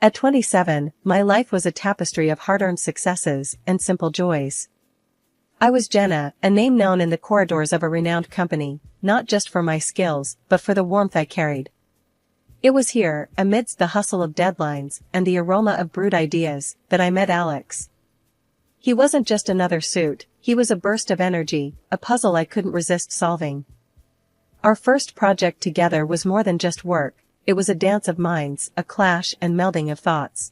At 27, my life was a tapestry of hard-earned successes and simple joys. I was Jenna, a name known in the corridors of a renowned company, not just for my skills, but for the warmth I carried. It was here, amidst the hustle of deadlines and the aroma of brewed ideas, that I met Alex. He wasn't just another suit, he was a burst of energy, a puzzle I couldn't resist solving. Our first project together was more than just work, it was a dance of minds, a clash and melding of thoughts.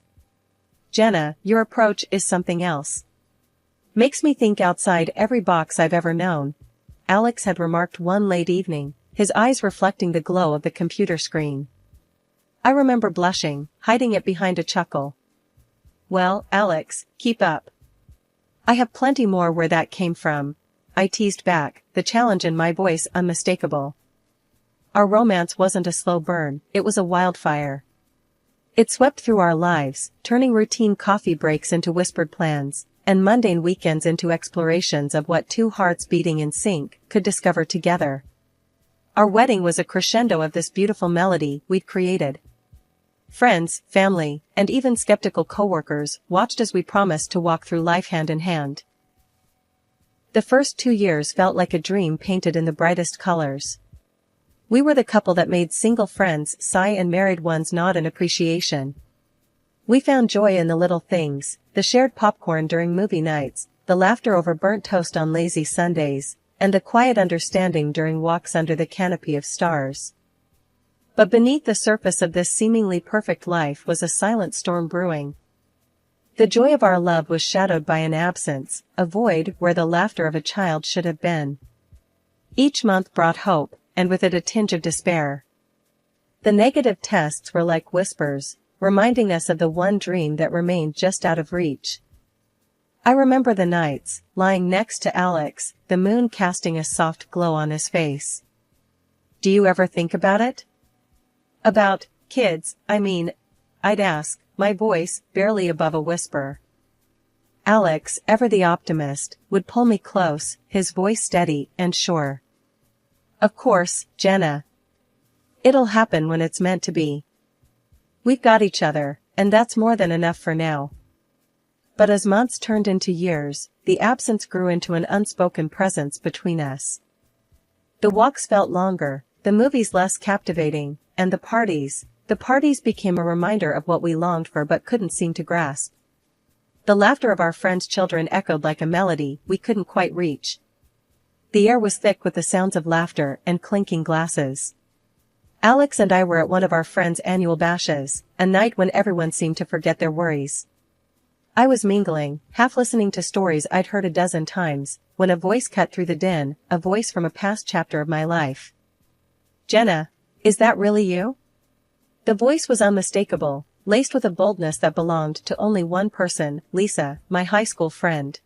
Jenna, your approach is something else. Makes me think outside every box I've ever known, Alex had remarked one late evening, his eyes reflecting the glow of the computer screen. I remember blushing, hiding it behind a chuckle. Well, Alex, keep up. I have plenty more where that came from, I teased back, the challenge in my voice unmistakable. Our romance wasn't a slow burn, it was a wildfire. It swept through our lives, turning routine coffee breaks into whispered plans, and mundane weekends into explorations of what two hearts beating in sync could discover together. Our wedding was a crescendo of this beautiful melody we'd created. Friends, family, and even skeptical coworkers watched as we promised to walk through life hand in hand. The first 2 years felt like a dream painted in the brightest colors. We were the couple that made single friends sigh and married ones nod in appreciation. We found joy in the little things, the shared popcorn during movie nights, the laughter over burnt toast on lazy Sundays, and the quiet understanding during walks under the canopy of stars. But beneath the surface of this seemingly perfect life was a silent storm brewing. The joy of our love was shadowed by an absence, a void where the laughter of a child should have been. Each month brought hope, and with it a tinge of despair. The negative tests were like whispers, reminding us of the one dream that remained just out of reach. I remember the nights, lying next to Alex, the moon casting a soft glow on his face. Do you ever think about it? About kids, I mean, I'd ask, my voice barely above a whisper. Alex, ever the optimist, would pull me close, his voice steady and sure. Of course, Jenna. It'll happen when it's meant to be. We've got each other, and that's more than enough for now. But as months turned into years, the absence grew into an unspoken presence between us. The walks felt longer, the movies less captivating, and the parties became a reminder of what we longed for but couldn't seem to grasp. The laughter of our friends' children echoed like a melody we couldn't quite reach. The air was thick with the sounds of laughter and clinking glasses. Alex and I were at one of our friends' annual bashes, a night when everyone seemed to forget their worries. I was mingling, half listening to stories I'd heard a dozen times, when a voice cut through the din, a voice from a past chapter of my life. Jenna, is that really you? The voice was unmistakable, laced with a boldness that belonged to only one person, Lisa, my high school friend.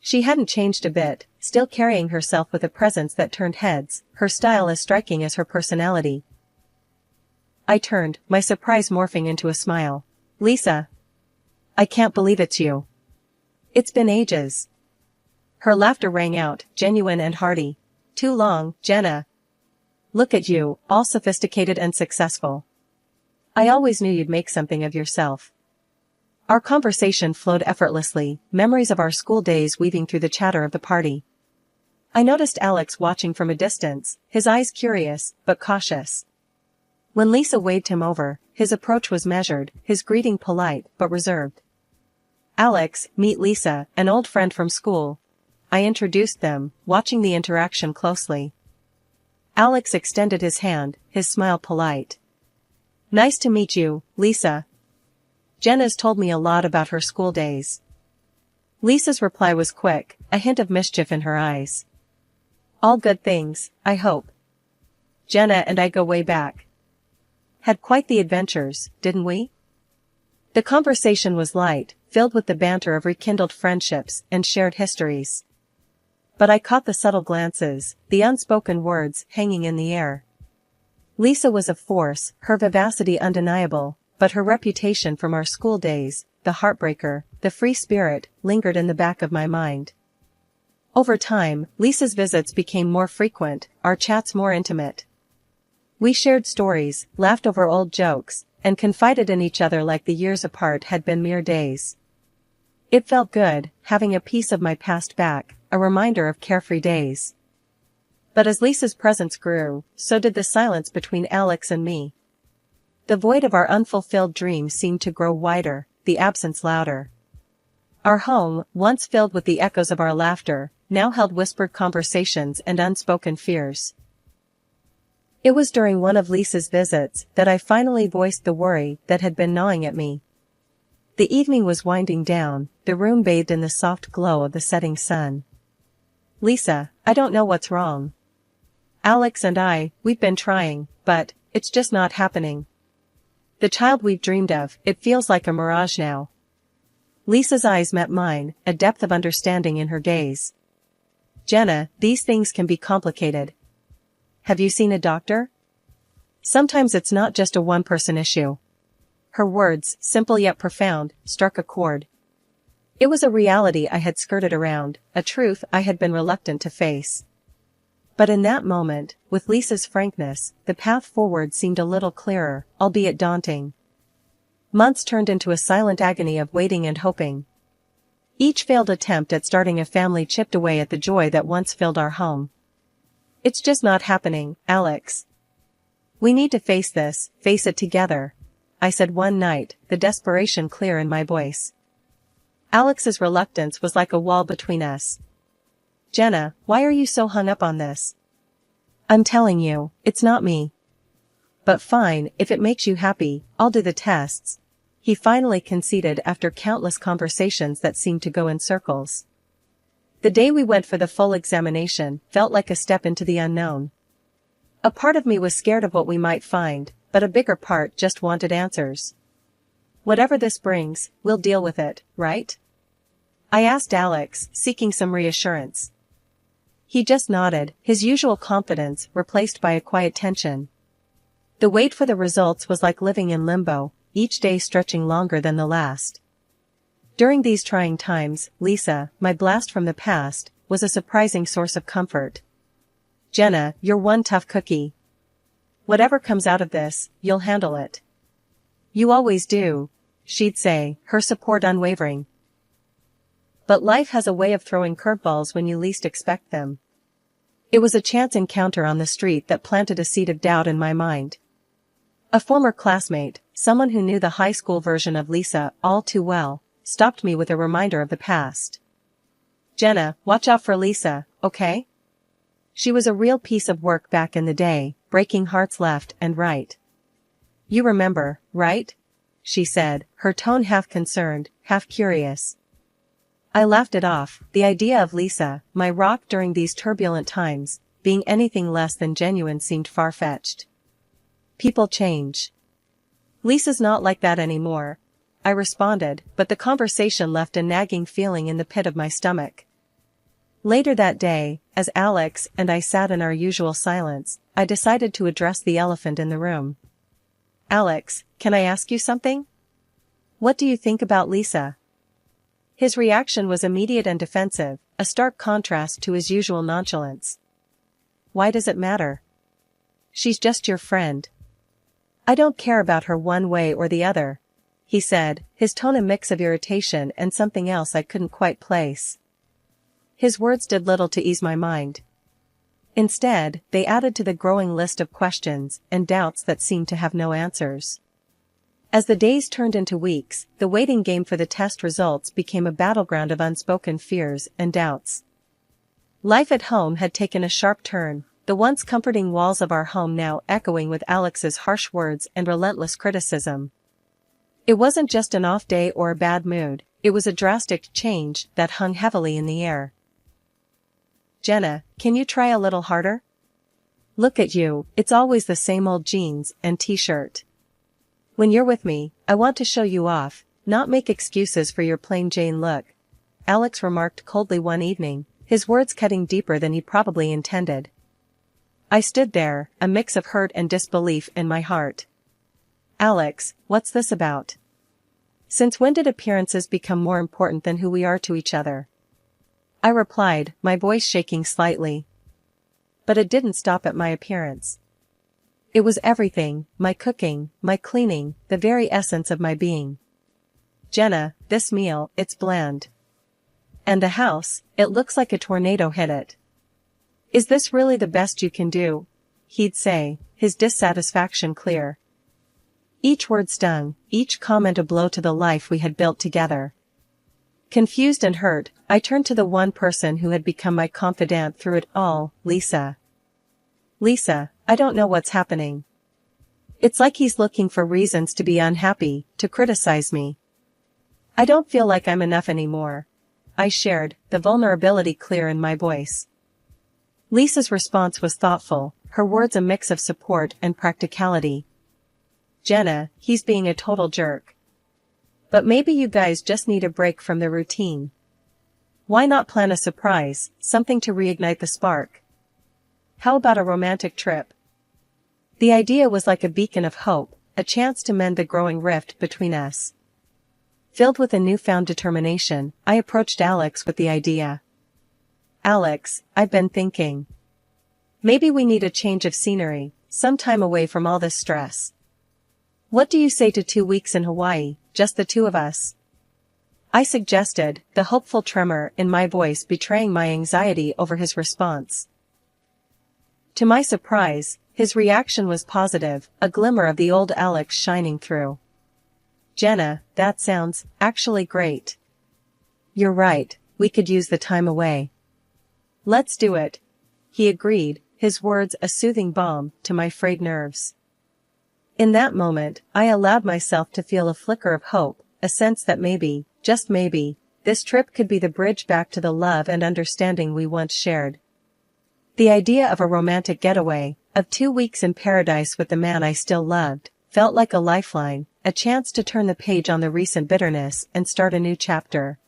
She hadn't changed a bit, still carrying herself with a presence that turned heads, her style as striking as her personality. I turned, my surprise morphing into a smile. Lisa. I can't believe it's you. It's been ages. Her laughter rang out, genuine and hearty. Too long, Jenna. Look at you, all sophisticated and successful. I always knew you'd make something of yourself. Our conversation flowed effortlessly, memories of our school days weaving through the chatter of the party. I noticed Alex watching from a distance, his eyes curious, but cautious. When Lisa waved him over, his approach was measured, his greeting polite, but reserved. Alex, meet Lisa, an old friend from school. I introduced them, watching the interaction closely. Alex extended his hand, his smile polite. Nice to meet you, Lisa. Jenna's told me a lot about her school days. Lisa's reply was quick, a hint of mischief in her eyes. All good things, I hope. Jenna and I go way back. Had quite the adventures, didn't we? The conversation was light, filled with the banter of rekindled friendships and shared histories. But I caught the subtle glances, the unspoken words hanging in the air. Lisa was a force, her vivacity undeniable, but her reputation from our school days, the heartbreaker, the free spirit, lingered in the back of my mind. Over time, Lisa's visits became more frequent, our chats more intimate. We shared stories, laughed over old jokes, and confided in each other like the years apart had been mere days. It felt good, having a piece of my past back, a reminder of carefree days. But as Lisa's presence grew, so did the silence between Alex and me. The void of our unfulfilled dreams seemed to grow wider, the absence louder. Our home, once filled with the echoes of our laughter, now held whispered conversations and unspoken fears. It was during one of Lisa's visits that I finally voiced the worry that had been gnawing at me. The evening was winding down, the room bathed in the soft glow of the setting sun. "Lisa, I don't know what's wrong. Alex and we've been trying, but it's just not happening. The child we've dreamed of, it feels like a mirage now." Lisa's eyes met mine, a depth of understanding in her gaze. "Jenna, these things can be complicated. Have you seen a doctor? Sometimes it's not just a one-person issue." Her words, simple yet profound, struck a chord. It was a reality I had skirted around, a truth I had been reluctant to face. But in that moment, with Lisa's frankness, the path forward seemed a little clearer, albeit daunting. Months turned into a silent agony of waiting and hoping. Each failed attempt at starting a family chipped away at the joy that once filled our home. "It's just not happening, Alex. We need to face it together," I said one night, the desperation clear in my voice. Alex's reluctance was like a wall between us. "Jenna, why are you so hung up on this?" "I'm telling you, it's not me." "But fine, if it makes you happy, I'll do the tests," he finally conceded after countless conversations that seemed to go in circles. The day we went for the full examination felt like a step into the unknown. A part of me was scared of what we might find, but a bigger part just wanted answers. "Whatever this brings, we'll deal with it, right?" I asked Alex, seeking some reassurance. He just nodded, his usual confidence replaced by a quiet tension. The wait for the results was like living in limbo, each day stretching longer than the last. During these trying times, Lisa, my blast from the past, was a surprising source of comfort. "Jenna, you're one tough cookie. Whatever comes out of this, you'll handle it. You always do," she'd say, her support unwavering. But life has a way of throwing curveballs when you least expect them. It was a chance encounter on the street that planted a seed of doubt in my mind. A former classmate, someone who knew the high school version of Lisa all too well, stopped me with a reminder of the past. "Jenna, watch out for Lisa, okay? She was a real piece of work back in the day, breaking hearts left and right. You remember, right?" she said, her tone half concerned, half curious. I laughed it off, the idea of Lisa, my rock during these turbulent times, being anything less than genuine seemed far-fetched. "People change. Lisa's not like that anymore," I responded, but the conversation left a nagging feeling in the pit of my stomach. Later that day, as Alex and I sat in our usual silence, I decided to address the elephant in the room. "Alex, can I ask you something? What do you think about Lisa?" His reaction was immediate and defensive, a stark contrast to his usual nonchalance. "Why does it matter? She's just your friend." "I don't care about her one way or the other," he said, his tone a mix of irritation and something else I couldn't quite place. His words did little to ease my mind. Instead, they added to the growing list of questions and doubts that seemed to have no answers. As the days turned into weeks, the waiting game for the test results became a battleground of unspoken fears and doubts. Life at home had taken a sharp turn, the once comforting walls of our home now echoing with Alex's harsh words and relentless criticism. It wasn't just an off day or a bad mood, it was a drastic change that hung heavily in the air. "Jenna, can you try a little harder? Look at you, it's always the same old jeans and t-shirt. When you're with me, I want to show you off, not make excuses for your plain Jane look," Alex remarked coldly one evening, his words cutting deeper than he probably intended. I stood there, a mix of hurt and disbelief in my heart. "Alex, what's this about? Since when did appearances become more important than who we are to each other?" I replied, my voice shaking slightly. But it didn't stop at my appearance. It was everything, my cooking, my cleaning, the very essence of my being. Jenna, this meal, it's bland. And the house, it looks like a tornado hit it. Is this really the best you can do? He'd say, his dissatisfaction clear. Each word stung, each comment a blow to the life we had built together. Confused and hurt, I turned to the one person who had become my confidant through it all, Lisa. Lisa, I don't know what's happening. It's like he's looking for reasons to be unhappy, to criticize me. I don't feel like I'm enough anymore. I shared, the vulnerability clear in my voice. Lisa's response was thoughtful, her words a mix of support and practicality. Jenna, he's being a total jerk. But maybe you guys just need a break from the routine. Why not plan a surprise, something to reignite the spark? How about a romantic trip? The idea was like a beacon of hope, a chance to mend the growing rift between us. Filled with a newfound determination, I approached Alex with the idea. Alex, I've been thinking. Maybe we need a change of scenery, some time away from all this stress. What do you say to 2 weeks in Hawaii, just the two of us? I suggested, the hopeful tremor in my voice betraying my anxiety over his response. To my surprise, his reaction was positive, a glimmer of the old Alex shining through. Jenna, that sounds, actually great. You're right, we could use the time away. Let's do it. He agreed, his words a soothing balm to my frayed nerves. In that moment, I allowed myself to feel a flicker of hope, a sense that maybe, just maybe, this trip could be the bridge back to the love and understanding we once shared. The idea of a romantic getaway, of 2 weeks in paradise with the man I still loved, felt like a lifeline, a chance to turn the page on the recent bitterness and start a new chapter.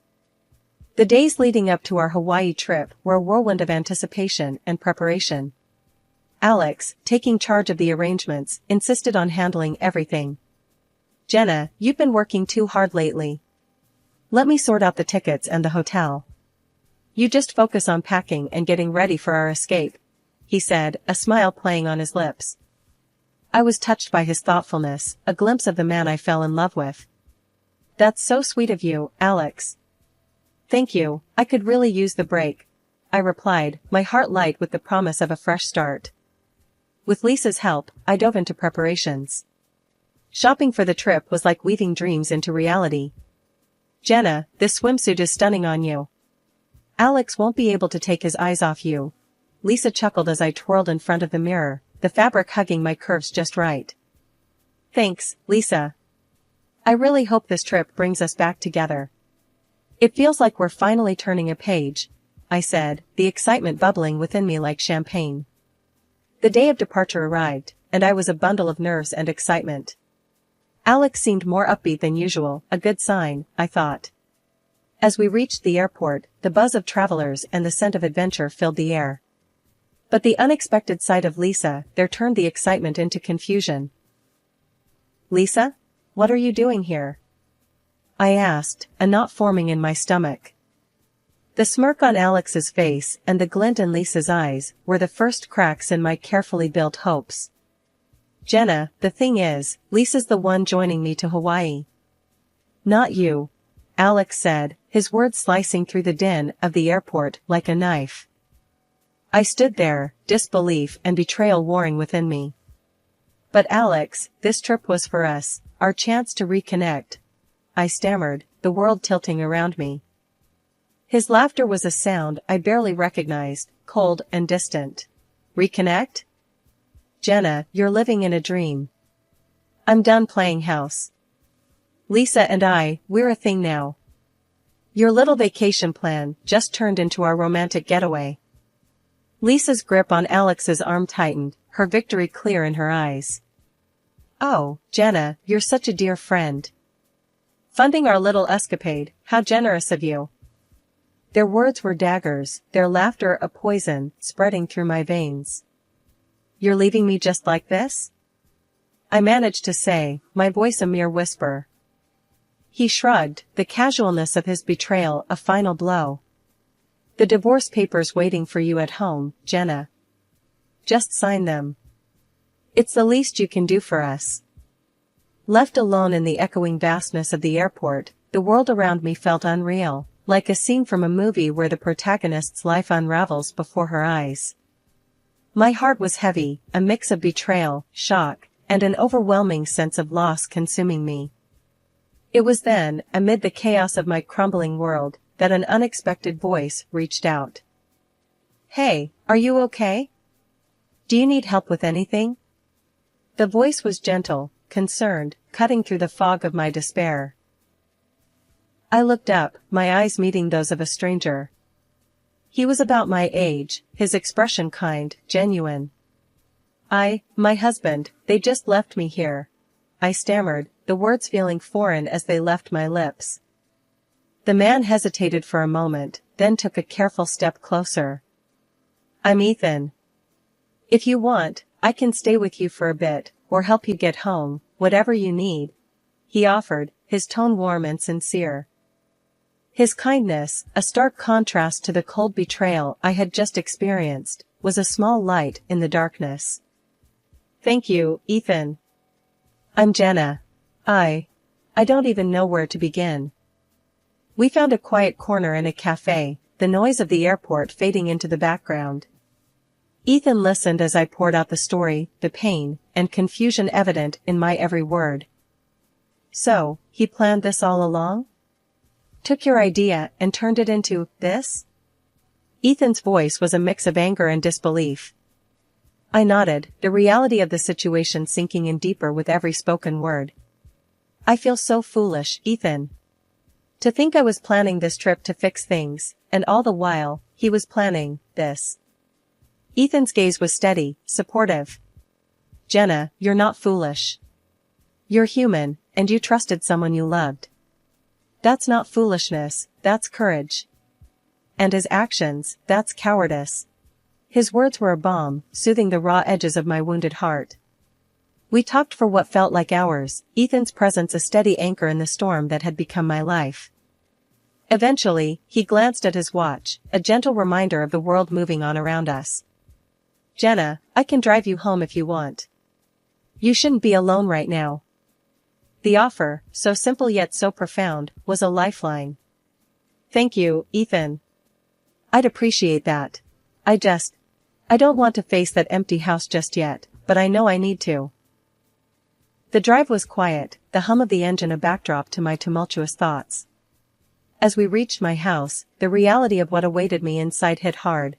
The days leading up to our Hawaii trip were a whirlwind of anticipation and preparation. Alex, taking charge of the arrangements, insisted on handling everything. Jenna, you've been working too hard lately. Let me sort out the tickets and the hotel. You just focus on packing and getting ready for our escape, he said, a smile playing on his lips. I was touched by his thoughtfulness, a glimpse of the man I fell in love with. That's so sweet of you, Alex. Thank you, I could really use the break, I replied, my heart light with the promise of a fresh start. With Lisa's help, I dove into preparations. Shopping for the trip was like weaving dreams into reality. Jenna, this swimsuit is stunning on you. Alex won't be able to take his eyes off you. Lisa chuckled as I twirled in front of the mirror, the fabric hugging my curves just right. Thanks, Lisa. I really hope this trip brings us back together. It feels like we're finally turning a page, I said, the excitement bubbling within me like champagne. The day of departure arrived, and I was a bundle of nerves and excitement. Alex seemed more upbeat than usual, a good sign, I thought. As we reached the airport, the buzz of travelers and the scent of adventure filled the air. But the unexpected sight of Lisa there turned the excitement into confusion. Lisa? What are you doing here? I asked, a knot forming in my stomach. The smirk on Alex's face and the glint in Lisa's eyes were the first cracks in my carefully built hopes. Jenna, the thing is, Lisa's the one joining me to Hawaii. Not you, Alex said, his words slicing through the din of the airport like a knife. I stood there, disbelief and betrayal warring within me. But Alex, this trip was for us, our chance to reconnect, I stammered, the world tilting around me. His laughter was a sound I barely recognized, cold and distant. Reconnect? Jenna, you're living in a dream. I'm done playing house. Lisa and we're a thing now. Your little vacation plan just turned into our romantic getaway. Lisa's grip on Alex's arm tightened, her victory clear in her eyes. Oh, Jenna, you're such a dear friend. Funding our little escapade, how generous of you. Their words were daggers, their laughter a poison, spreading through my veins. You're leaving me just like this? I managed to say, my voice a mere whisper. He shrugged, the casualness of his betrayal a final blow. The divorce papers waiting for you at home, Jenna. Just sign them. It's the least you can do for us. Left alone in the echoing vastness of the airport, the world around me felt unreal, like a scene from a movie where the protagonist's life unravels before her eyes. My heart was heavy, a mix of betrayal, shock, and an overwhelming sense of loss consuming me. It was then, amid the chaos of my crumbling world, that an unexpected voice reached out. "Hey, are you okay? Do you need help with anything?" The voice was gentle, concerned, cutting through the fog of my despair. I looked up, my eyes meeting those of a stranger. He was about my age, his expression kind, genuine. My husband, they just left me here," I stammered, the words feeling foreign as they left my lips. The man hesitated for a moment, then took a careful step closer. "I'm Ethan. If you want, I can stay with you for a bit, or help you get home, whatever you need," he offered, his tone warm and sincere. His kindness, a stark contrast to the cold betrayal I had just experienced, was a small light in the darkness. "Thank you, Ethan. I'm Jenna. I don't even know where to begin." We found a quiet corner in a cafe, the noise of the airport fading into the background. Ethan listened as I poured out the story, the pain, and confusion evident in my every word. "So, he planned this all along? Took your idea and turned it into this?" Ethan's voice was a mix of anger and disbelief. I nodded, the reality of the situation sinking in deeper with every spoken word. "I feel so foolish, Ethan. To think I was planning this trip to fix things, and all the while, he was planning this." Ethan's gaze was steady, supportive. "Jenna, you're not foolish. You're human, and you trusted someone you loved. That's not foolishness, that's courage. And his actions, that's cowardice." His words were a balm, soothing the raw edges of my wounded heart. We talked for what felt like hours, Ethan's presence a steady anchor in the storm that had become my life. Eventually, he glanced at his watch, a gentle reminder of the world moving on around us. "Jenna, I can drive you home if you want. You shouldn't be alone right now." The offer, so simple yet so profound, was a lifeline. "Thank you, Ethan. I'd appreciate that. I don't want to face that empty house just yet, but I know I need to." The drive was quiet, the hum of the engine a backdrop to my tumultuous thoughts. As we reached my house, the reality of what awaited me inside hit hard.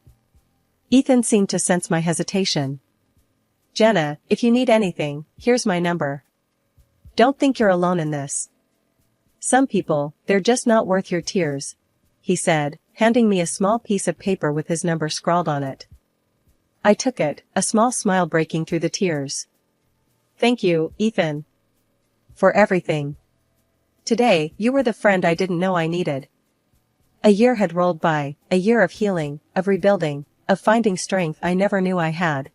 Ethan seemed to sense my hesitation. "Jenna, if you need anything, here's my number. Don't think you're alone in this. Some people, they're just not worth your tears," he said, handing me a small piece of paper with his number scrawled on it. I took it, a small smile breaking through the tears. "Thank you, Ethan. For everything. Today, you were the friend I didn't know I needed." A year had rolled by, a year of healing, of rebuilding, of finding strength I never knew I had.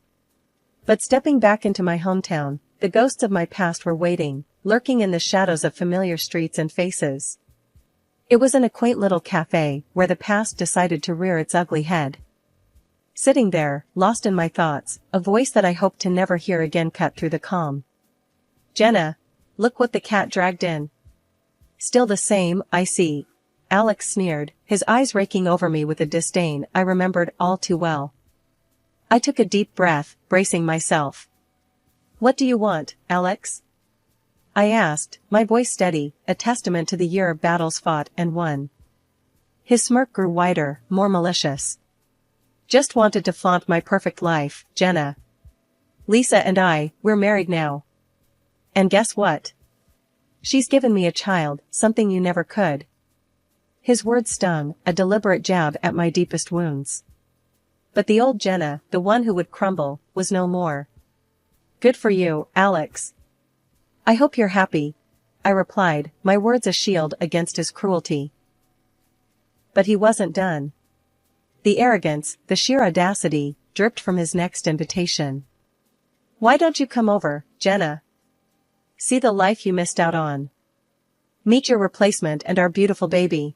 But stepping back into my hometown, the ghosts of my past were waiting, lurking in the shadows of familiar streets and faces. It was in a quaint little cafe, where the past decided to rear its ugly head. Sitting there, lost in my thoughts, a voice that I hoped to never hear again cut through the calm. "Jenna, look what the cat dragged in." "Still the same, I see," Alex sneered, his eyes raking over me with a disdain I remembered all too well. I took a deep breath, bracing myself. "What do you want, Alex?" I asked, my voice steady, a testament to the year of battles fought and won. His smirk grew wider, more malicious. "Just wanted to flaunt my perfect life, Jenna. Lisa and we're married now. And guess what? She's given me a child, something you never could." His words stung, a deliberate jab at my deepest wounds. But the old Jenna, the one who would crumble, was no more. "Good for you, Alex. I hope you're happy," I replied, my words a shield against his cruelty. But he wasn't done. The arrogance, the sheer audacity, dripped from his next invitation. "Why don't you come over, Jenna? See the life you missed out on. Meet your replacement and our beautiful baby."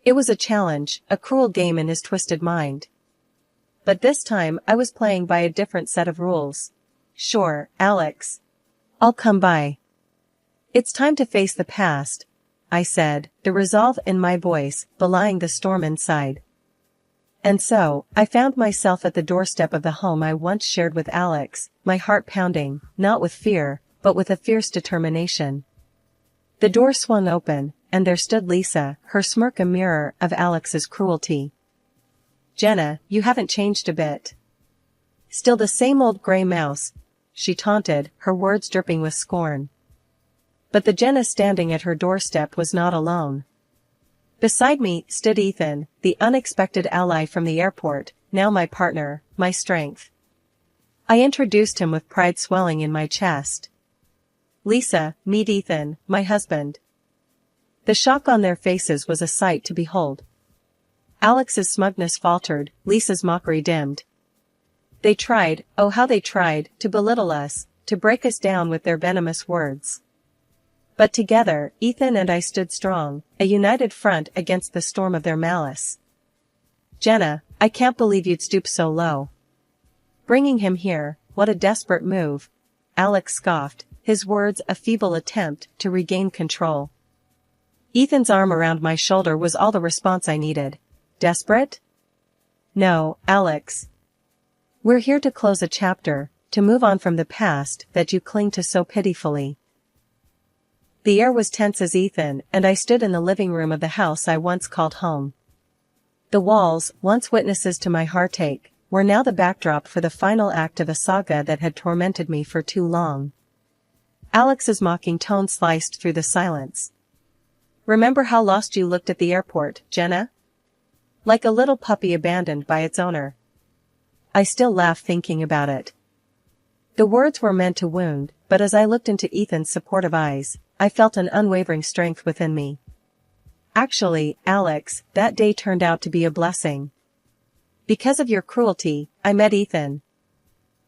It was a challenge, a cruel game in his twisted mind. But this time I was playing by a different set of rules. Sure, Alex. I'll come by. It's time to face the past, I said, the resolve in my voice belying the storm inside. And so, I found myself at the doorstep of the home I once shared with Alex, my heart pounding, not with fear, but with a fierce determination. The door swung open, and there stood Lisa, her smirk a mirror of Alex's cruelty. "Jenna, you haven't changed a bit. Still the same old gray mouse," she taunted, her words dripping with scorn. But the Jenna standing at her doorstep was not alone. Beside me stood Ethan, the unexpected ally from the airport, now my partner, my strength. I introduced him with pride swelling in my chest. "Lisa, meet Ethan, my husband." The shock on their faces was a sight to behold. Alex's smugness faltered, Lisa's mockery dimmed. They tried, oh how they tried, to belittle us, to break us down with their venomous words. But together, Ethan and I stood strong, a united front against the storm of their malice. "Jenna, I can't believe you'd stoop so low. Bringing him here, what a desperate move," Alex scoffed, his words a feeble attempt to regain control. Ethan's arm around my shoulder was all the response I needed. Desperate? No, Alex. We're here to close a chapter, to move on from the past that you cling to so pitifully. The air was tense as Ethan and I stood in the living room of the house I once called home. The walls, once witnesses to my heartache, were now the backdrop for the final act of a saga that had tormented me for too long. Alex's mocking tone sliced through the silence. "Remember how lost you looked at the airport, Jenna? Like a little puppy abandoned by its owner." I still laugh thinking about it. The words were meant to wound, but as I looked into Ethan's supportive eyes, I felt an unwavering strength within me. Actually, Alex, that day turned out to be a blessing. Because of your cruelty, I met Ethan.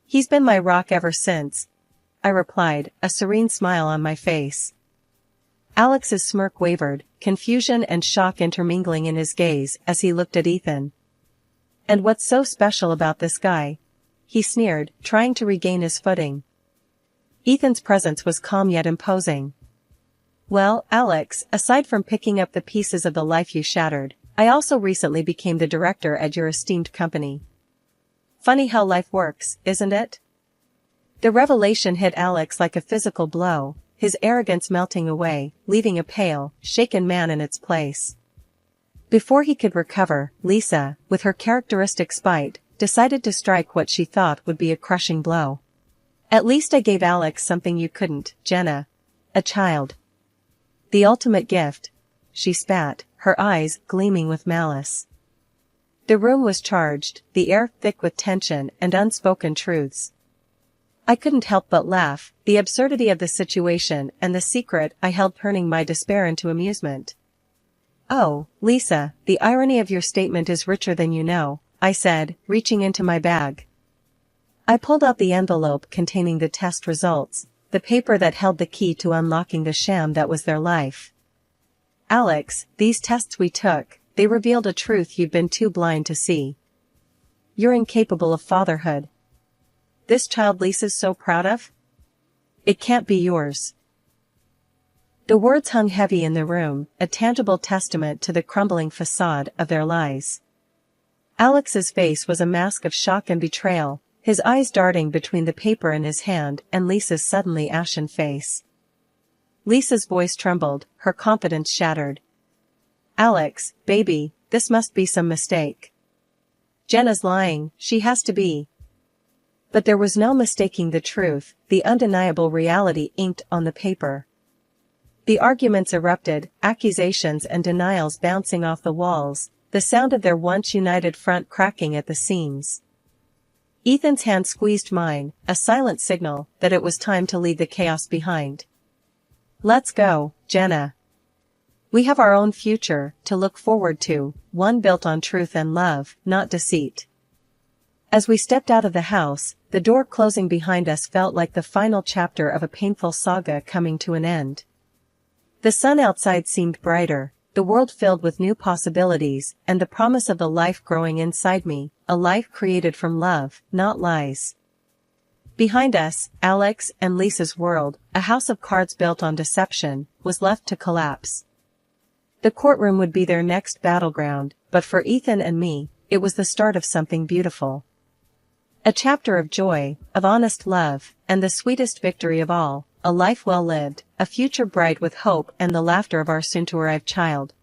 He's been my rock ever since, I replied, a serene smile on my face. Alex's smirk wavered, confusion and shock intermingling in his gaze as he looked at Ethan. "And what's so special about this guy?" he sneered, trying to regain his footing. Ethan's presence was calm yet imposing. "Well, Alex, aside from picking up the pieces of the life you shattered, I also recently became the director at your esteemed company. Funny how life works, isn't it?" The revelation hit Alex like a physical blow, his arrogance melting away, leaving a pale, shaken man in its place. Before he could recover, Lisa, with her characteristic spite, decided to strike what she thought would be a crushing blow. "At least I gave Alex something you couldn't, Jenna. A child. The ultimate gift," she spat, her eyes gleaming with malice. The room was charged, the air thick with tension and unspoken truths. I couldn't help but laugh, the absurdity of the situation and the secret I held turning my despair into amusement. "Oh, Lisa, the irony of your statement is richer than you know," I said, reaching into my bag. I pulled out the envelope containing the test results, the paper that held the key to unlocking the sham that was their life. "Alex, these tests we took, they revealed a truth you've been too blind to see. You're incapable of fatherhood. This child Lisa's so proud of? It can't be yours." The words hung heavy in the room, a tangible testament to the crumbling facade of their lies. Alex's face was a mask of shock and betrayal, his eyes darting between the paper in his hand and Lisa's suddenly ashen face. Lisa's voice trembled, her confidence shattered. "Alex, baby, this must be some mistake. Jenna's lying, she has to be." But there was no mistaking the truth, the undeniable reality inked on the paper. The arguments erupted, accusations and denials bouncing off the walls, the sound of their once united front cracking at the seams. Ethan's hand squeezed mine, a silent signal that it was time to leave the chaos behind. "Let's go, Jenna. We have our own future to look forward to, one built on truth and love, not deceit." As we stepped out of the house, the door closing behind us felt like the final chapter of a painful saga coming to an end. The sun outside seemed brighter, the world filled with new possibilities, and the promise of the life growing inside me, a life created from love, not lies. Behind us, Alex and Lisa's world, a house of cards built on deception, was left to collapse. The courtroom would be their next battleground, but for Ethan and me, it was the start of something beautiful. A chapter of joy, of honest love, and the sweetest victory of all, a life well lived, a future bright with hope and the laughter of our soon-to-arrive child,